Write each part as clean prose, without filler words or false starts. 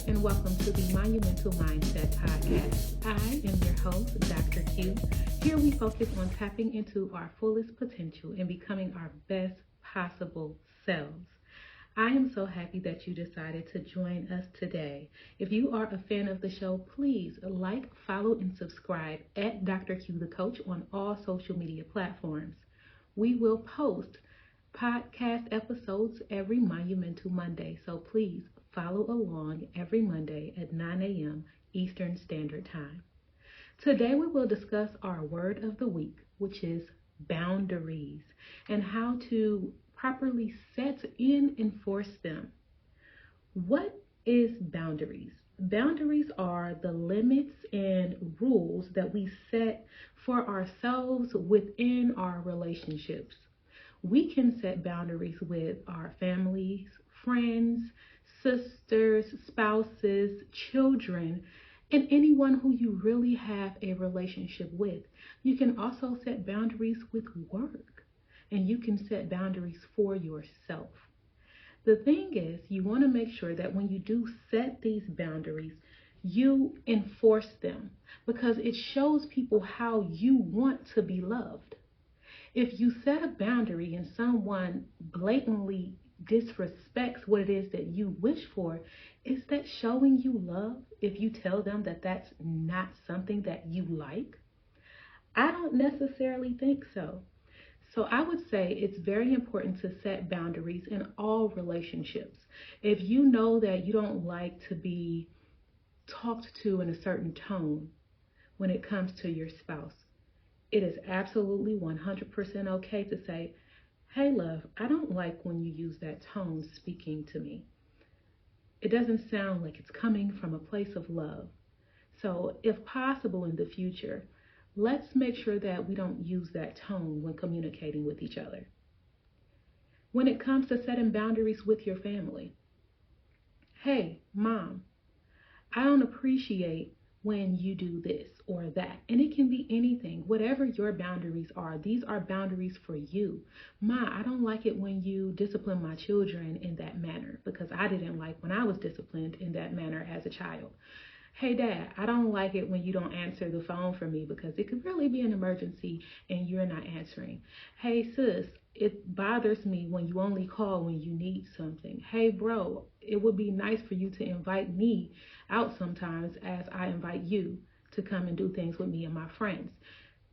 and welcome to the Monumental Mindset Podcast. I am your host, Dr. Q. Here we focus on tapping into our fullest potential and becoming our best possible selves. I am so happy that you decided to join us today. If you are a fan of the show, please like, follow, and subscribe at Dr. Q the Coach on all social media platforms. We will post podcast episodes every Monumental Monday, so please follow along every Monday at 9 a.m. Eastern Standard Time. Today we will discuss our word of the week, which is boundaries, and how to properly set and enforce them. What is boundaries? Boundaries are the limits and rules that we set for ourselves within our relationships. We can set boundaries with our families, friends, sisters, spouses, children, and anyone who you really have a relationship with. You can also set boundaries with work, and you can set boundaries for yourself. The thing is, you want to make sure that when you do set these boundaries, you enforce them, because it shows people how you want to be loved. If you set a boundary and someone blatantly disrespects what it is that you wish for, is that showing you love if you tell them that that's not something that you like? I don't necessarily think so. So I would say it's very important to set boundaries in all relationships. If you know that you don't like to be talked to in a certain tone when it comes to your spouse, it is absolutely 100% okay to say, hey, love, I don't like when you use that tone speaking to me. It doesn't sound like it's coming from a place of love. So if possible in the future, let's make sure that we don't use that tone when communicating with each other. When it comes to setting boundaries with your family, hey, mom, I don't appreciate when you do this or that. And it can be anything. Whatever your boundaries are, these are boundaries for you. Ma, I don't like it when you discipline my children in that manner, because I didn't like when I was disciplined in that manner as a child. Hey, Dad, I don't like it when you don't answer the phone for me, because it could really be an emergency and you're not answering. Hey, sis, it bothers me when you only call when you need something. Hey, bro, it would be nice for you to invite me out sometimes as I invite you to come and do things with me and my friends.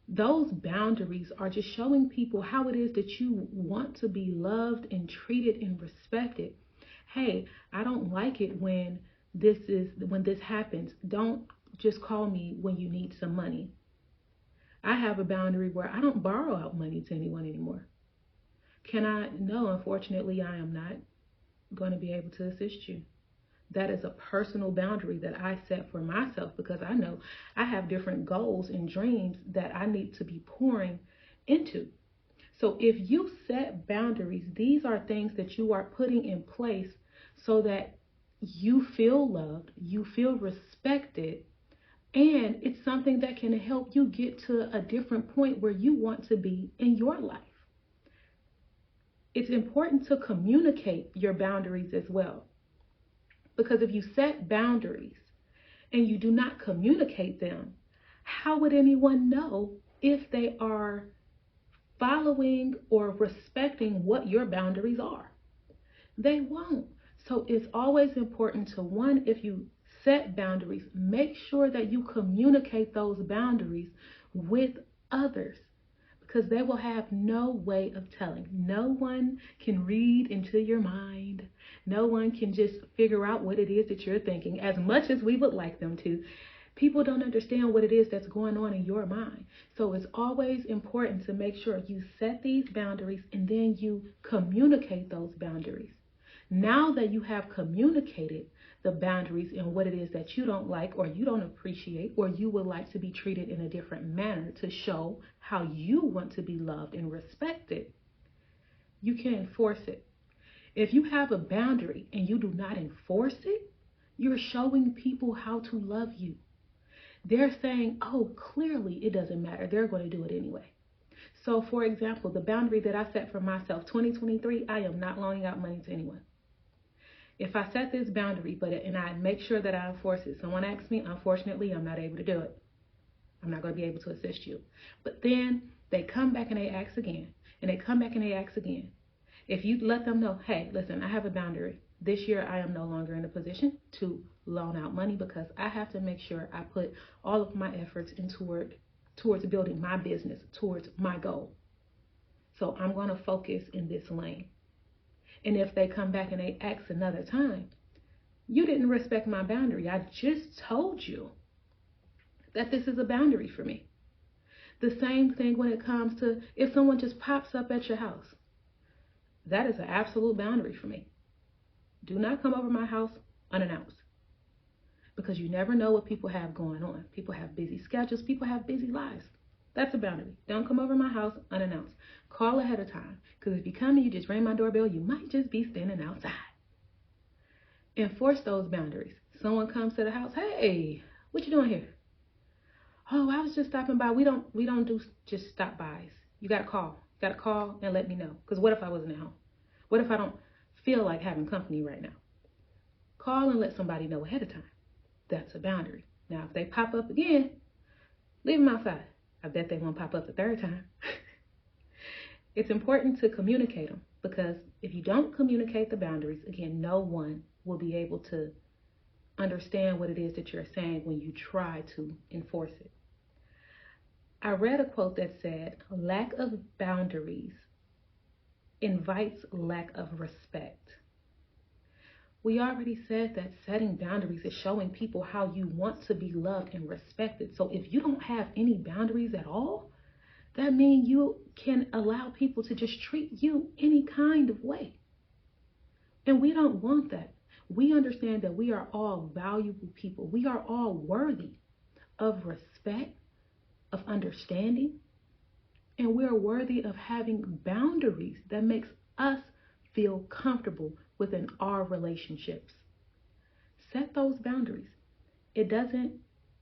Those boundaries are just showing people how it is that you want to be loved and treated and respected. Hey, I don't like it when this happens. Don't just call me when you need some money. I have a boundary where I don't borrow out money to anyone anymore. Can I? No, unfortunately, I am not going to be able to assist you. That is a personal boundary that I set for myself, because I know I have different goals and dreams that I need to be pouring into. So if you set boundaries, these are things that you are putting in place so that you feel loved, you feel respected, and it's something that can help you get to a different point where you want to be in your life. It's important to communicate your boundaries as well. Because if you set boundaries and you do not communicate them, how would anyone know if they are following or respecting what your boundaries are? They won't. So it's always important to, one, if you set boundaries, make sure that you communicate those boundaries with others, because they will have no way of telling. No one can read into your mind. No one can just figure out what it is that you're thinking, as much as we would like them to. People don't understand what it is that's going on in your mind. So it's always important to make sure you set these boundaries and then you communicate those boundaries. Now that you have communicated the boundaries and what it is that you don't like or you don't appreciate or you would like to be treated in a different manner to show how you want to be loved and respected, you can enforce it. If you have a boundary and you do not enforce it, you're showing people how to love you. They're saying, oh, clearly it doesn't matter. They're going to do it anyway. So, for example, the boundary that I set for myself, 2023, I am not loaning out money to anyone. If I set this boundary, and I make sure that I enforce it, someone asks me, unfortunately, I'm not able to do it. I'm not going to be able to assist you. But then they come back and they ask again, and they come back and they ask again. If you let them know, hey, listen, I have a boundary. This year I am no longer in a position to loan out money because I have to make sure I put all of my efforts towards building my business, towards my goal. So I'm going to focus in this lane. And if they come back and they ask another time, you didn't respect my boundary. I just told you that this is a boundary for me. The same thing when it comes to if someone just pops up at your house. That is an absolute boundary for me. Do not come over my house unannounced, because you never know what people have going on. People have busy schedules. People have busy lives. That's a boundary. Don't come over my house unannounced. Call ahead of time, because if you come and you just ring my doorbell, you might just be standing outside. Enforce those boundaries. Someone comes to the house, hey, what you doing here? Oh, I was just stopping by. We don't do just stop bys. You gotta call. You gotta call and let me know. Because what if I wasn't at home? What if I don't feel like having company right now? Call and let somebody know ahead of time. That's a boundary. Now, if they pop up again, leave them outside. I bet they won't pop up the third time. It's important to communicate them, because if you don't communicate the boundaries, again, no one will be able to understand what it is that you're saying when you try to enforce it. I read a quote that said, lack of boundaries invites lack of respect. We already said that setting boundaries is showing people how you want to be loved and respected. So if you don't have any boundaries at all, that means you can allow people to just treat you any kind of way. And we don't want that. We understand that we are all valuable people. We are all worthy of respect, of understanding, and we are worthy of having boundaries that makes us feel comfortable within our relationships. Set those boundaries. It doesn't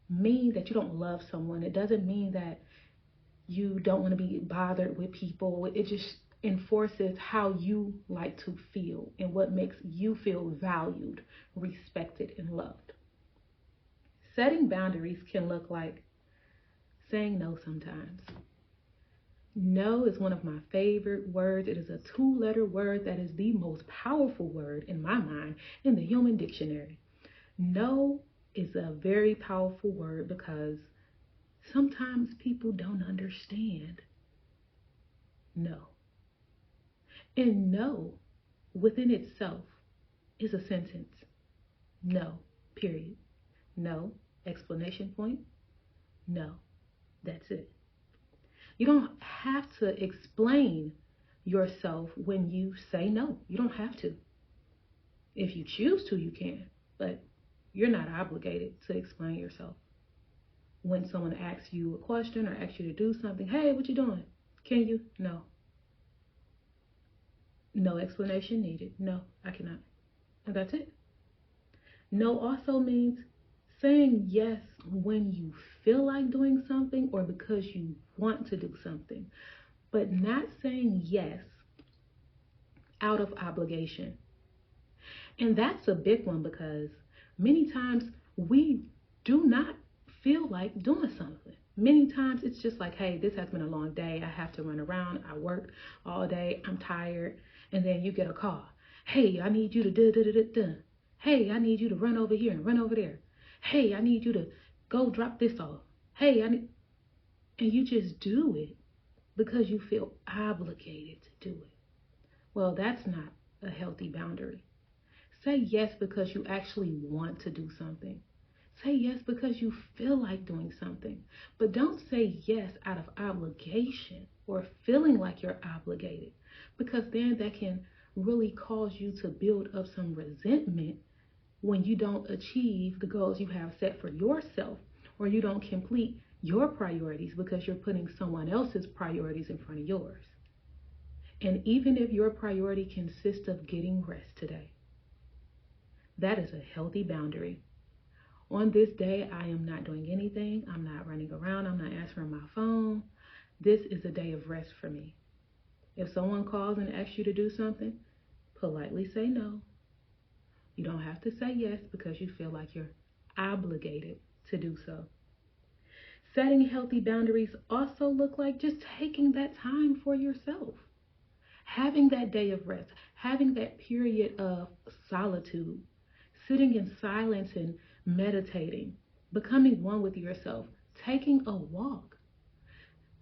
mean that you don't love someone. It doesn't mean that you don't want to be bothered with people. It just enforces how you like to feel and what makes you feel valued, respected, and loved. Setting boundaries can look like saying no sometimes. No is one of my favorite words. It is a 2-letter word that is the most powerful word in my mind in the human dictionary. No is a very powerful word because sometimes people don't understand no. And no within itself is a sentence. No, period. No, explanation point. No, that's it. You don't have to explain yourself when you say no. You don't have to. If you choose to, you can, but you're not obligated to explain yourself. When someone asks you a question or asks you to do something, hey, what you doing? Can you? No. No explanation needed. No, I cannot. And that's it. No also means saying yes when you feel like doing something or because you want to do something, but not saying yes out of obligation. And that's a big one because many times we do not feel like doing something. Many times it's just like, hey, this has been a long day. I have to run around. I worked all day. I'm tired. And then you get a call. Hey, I need you to do. Hey, I need you to run over here and run over there. Hey, I need you to go drop this off. Hey, and you just do it because you feel obligated to do it. Well, that's not a healthy boundary. Say yes because you actually want to do something. Say yes because you feel like doing something. But don't say yes out of obligation or feeling like you're obligated, because then that can really cause you to build up some resentment when you don't achieve the goals you have set for yourself, or you don't complete your priorities because you're putting someone else's priorities in front of yours. And even if your priority consists of getting rest today, that is a healthy boundary. On this day, I am not doing anything. I'm not running around. I'm not answering my phone. This is a day of rest for me. If someone calls and asks you to do something, politely say no. You don't have to say yes because you feel like you're obligated to do so. Setting healthy boundaries also look like just taking that time for yourself. Having that day of rest, having that period of solitude, sitting in silence and meditating, becoming one with yourself, taking a walk.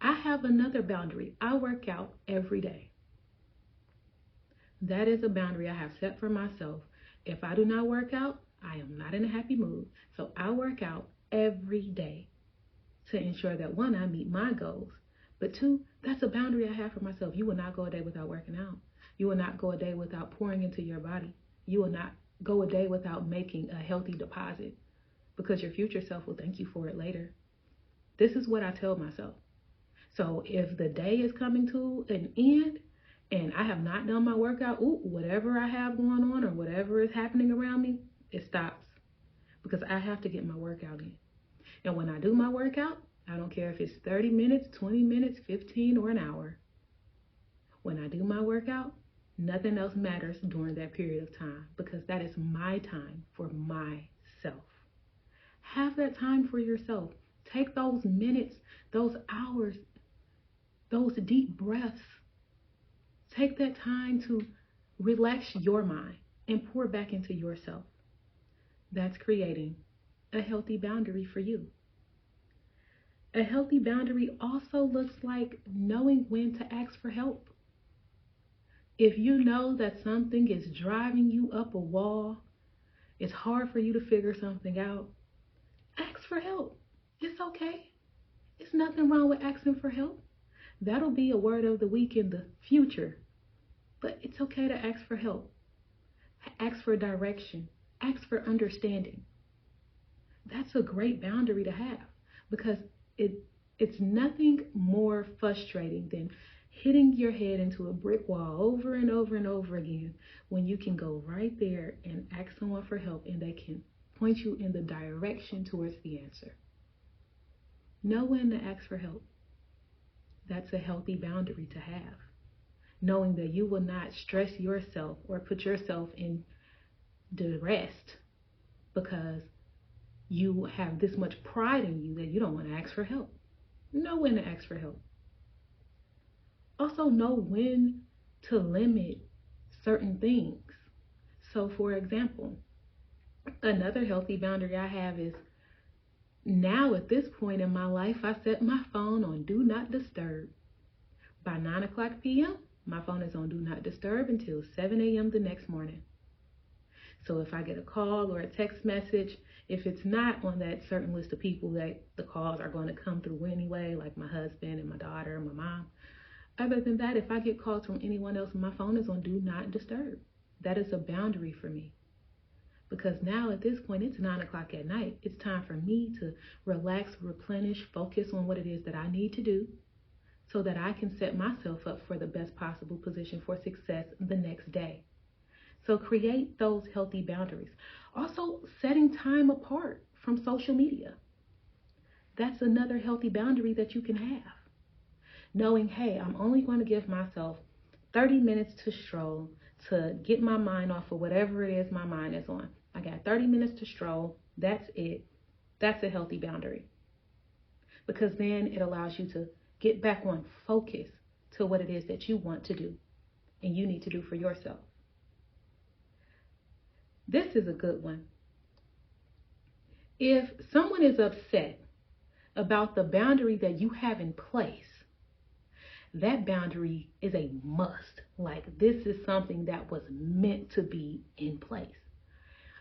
I have another boundary. I work out every day. That is a boundary I have set for myself. If I do not work out, I am not in a happy mood. So I work out every day to ensure that one, I meet my goals, but two, that's a boundary I have for myself. You will not go a day without working out. You will not go a day without pouring into your body. You will not go a day without making a healthy deposit because your future self will thank you for it later. This is what I tell myself. So if the day is coming to an end and I have not done my workout, whatever I have going on or whatever is happening around me, it stops because I have to get my workout in. And when I do my workout, I don't care if it's 30 minutes, 20 minutes, 15, or an hour. When I do my workout, nothing else matters during that period of time because that is my time for myself. Have that time for yourself. Take those minutes, those hours, those deep breaths. Take that time to relax your mind and pour back into yourself. That's creating a healthy boundary for you. A healthy boundary also looks like knowing when to ask for help. If you know that something is driving you up a wall, it's hard for you to figure something out, ask for help. It's okay. It's nothing wrong with asking for help. That'll be a word of the week in the future. But it's okay to ask for help. Ask for direction. Ask for understanding. That's a great boundary to have because it's nothing more frustrating than hitting your head into a brick wall over and over and over again when you can go right there and ask someone for help and they can point you in the direction towards the answer. Know when to ask for help. That's a healthy boundary to have. Knowing that you will not stress yourself or put yourself in duress because you have this much pride in you that you don't want to ask for help. Know when to ask for help. Also know when to limit certain things. So for example, another healthy boundary I have is now at this point in my life, I set my phone on Do Not Disturb. By 9 o'clock p.m., my phone is on Do Not Disturb until 7 a.m. the next morning. So if I get a call or a text message, if it's not on that certain list of people that the calls are going to come through anyway, like my husband and my daughter and my mom, other than that, if I get calls from anyone else, my phone is on Do Not Disturb. That is a boundary for me. Because now at this point, it's 9 o'clock at night. It's time for me to relax, replenish, focus on what it is that I need to do so that I can set myself up for the best possible position for success the next day. So create those healthy boundaries. Also, setting time apart from social media. That's another healthy boundary that you can have. Knowing, hey, I'm only going to give myself 30 minutes to stroll, to get my mind off of whatever it is my mind is on. I got 30 minutes to stroll. That's it. That's a healthy boundary. Because then it allows you to get back on focus to what it is that you want to do and you need to do for yourself. This is a good one. If someone is upset about the boundary that you have in place, that boundary is a must. Like this is something that was meant to be in place.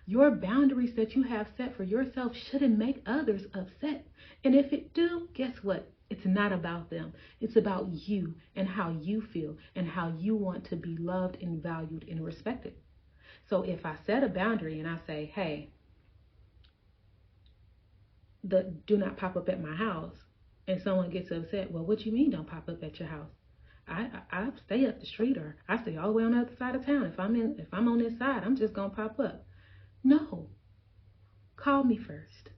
Your boundaries that you have set for yourself shouldn't make others upset. And if it do, guess what? It's not about them. It's about you and how you feel and how you want to be loved and valued and respected. So if I set a boundary and I say, hey, do not pop up at my house, and someone gets upset, well, what do you mean don't pop up at your house? I stay up the street, or I stay all the way on the other side of town. If I'm on this side, I'm just gonna pop up. No. Call me first.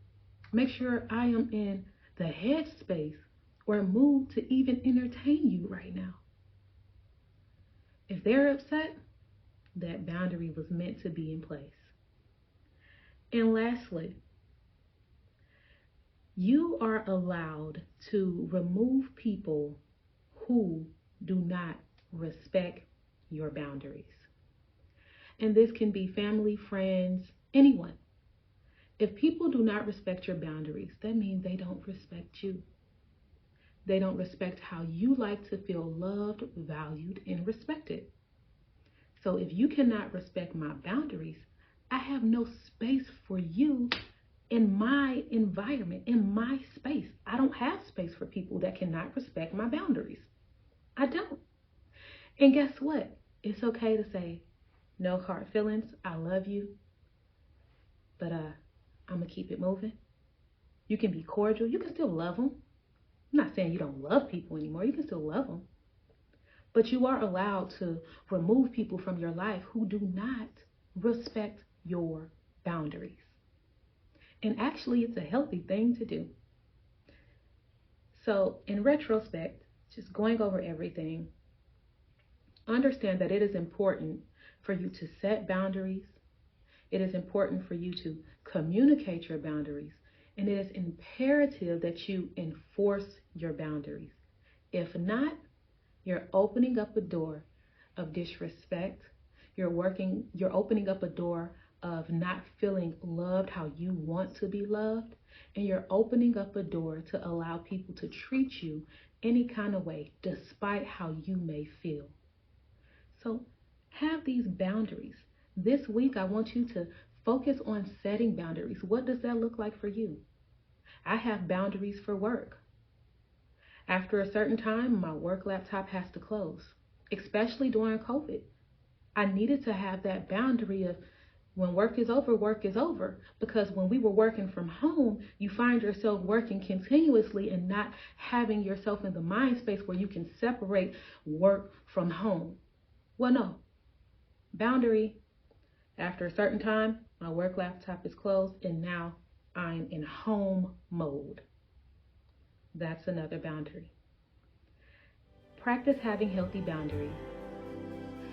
Make sure I am in the headspace or mood to even entertain you right now. If they're upset, that boundary was meant to be in place. And lastly, you are allowed to remove people who do not respect your boundaries. And this can be family, friends, anyone. If people do not respect your boundaries, that means they don't respect you. They don't respect how you like to feel loved, valued, and respected. So if you cannot respect my boundaries, I have no space for you in my environment, in my space. I don't have space for people that cannot respect my boundaries. I don't. And guess what? It's okay to say, no hard feelings, I love you, but I'm going to keep it moving. You can be cordial. You can still love them. I'm not saying you don't love people anymore. You can still love them. But you are allowed to remove people from your life who do not respect your boundaries. And actually, it's a healthy thing to do. So, in retrospect, just going over everything, understand that it is important for you to set boundaries. It is important for you to communicate your boundaries. And it is imperative that you enforce your boundaries. If not, you're opening up a door of disrespect. You're opening up a door of not feeling loved how you want to be loved. And you're opening up a door to allow people to treat you any kind of way, despite how you may feel. So have these boundaries. This week, I want you to focus on setting boundaries. What does that look like for you? I have boundaries for work. After a certain time, my work laptop has to close, especially during COVID. I needed to have that boundary of when work is over, because when we were working from home, you find yourself working continuously and not having yourself in the mind space where you can separate work from home. Well, no. Boundary. After a certain time, my work laptop is closed and now I'm in home mode. That's another boundary. Practice having healthy boundaries,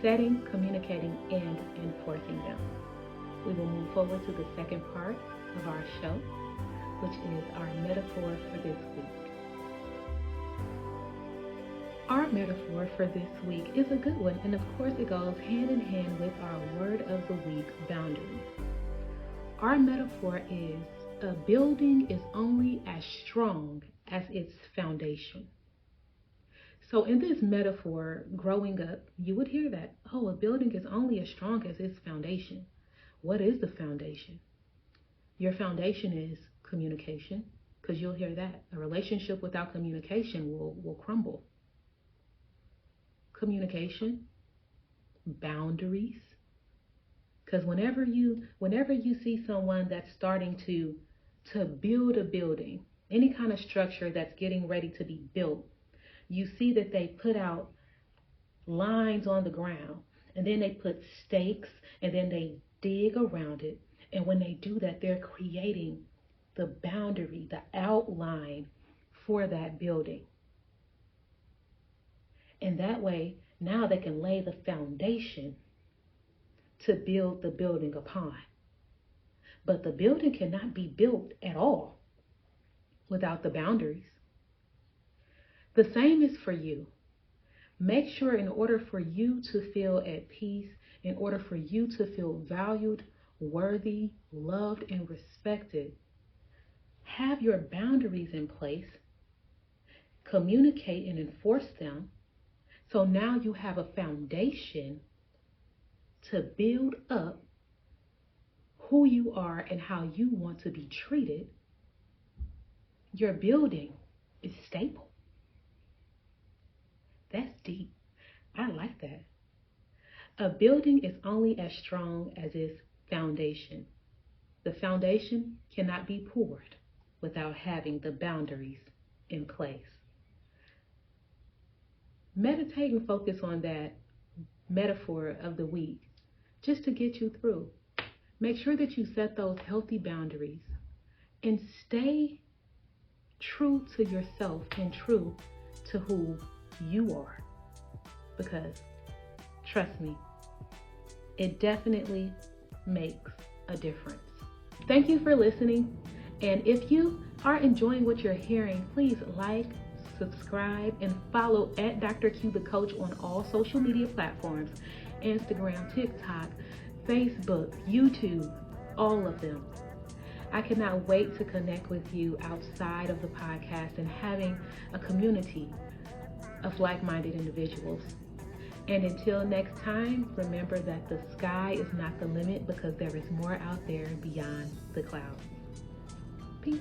setting, communicating, and enforcing them. We will move forward to the second part of our show, which is our metaphor for this week. Our metaphor for this week is a good one, and of course it goes hand in hand with our word of the week, boundaries. Our metaphor is a building is only as strong as its foundation. So in this metaphor, growing up, you would hear that, oh, a building is only as strong as its foundation. What is the foundation? Your foundation is communication, because you'll hear that. A relationship without communication will crumble. Communication, boundaries, because whenever you see someone that's starting to build a building, any kind of structure that's getting ready to be built, you see that they put out lines on the ground, and then they put stakes, and then they dig around it. And when they do that, they're creating the boundary, the outline for that building. And that way, now they can lay the foundation to build the building upon. But the building cannot be built at all without the boundaries. The same is for you. Make sure in order for you to feel at peace, in order for you to feel valued, worthy, loved, and respected, have your boundaries in place, communicate and enforce them. So now you have a foundation to build up who you are and how you want to be treated. Your building is stable. That's deep. I like that. A building is only as strong as its foundation. The foundation cannot be poured without having the boundaries in place. Meditate and focus on that metaphor of the week just to get you through. Make sure that you set those healthy boundaries and stay true to yourself and true to who you are. Because trust me, it definitely makes a difference. Thank you for listening. And if you are enjoying what you're hearing, please like, subscribe, and follow at Dr. Q the Coach on all social media platforms: Instagram, TikTok, Facebook, YouTube, all of them. I cannot wait to connect with you outside of the podcast and having a community of like-minded individuals. And until next time, remember that the sky is not the limit, because there is more out there beyond the clouds. Peace.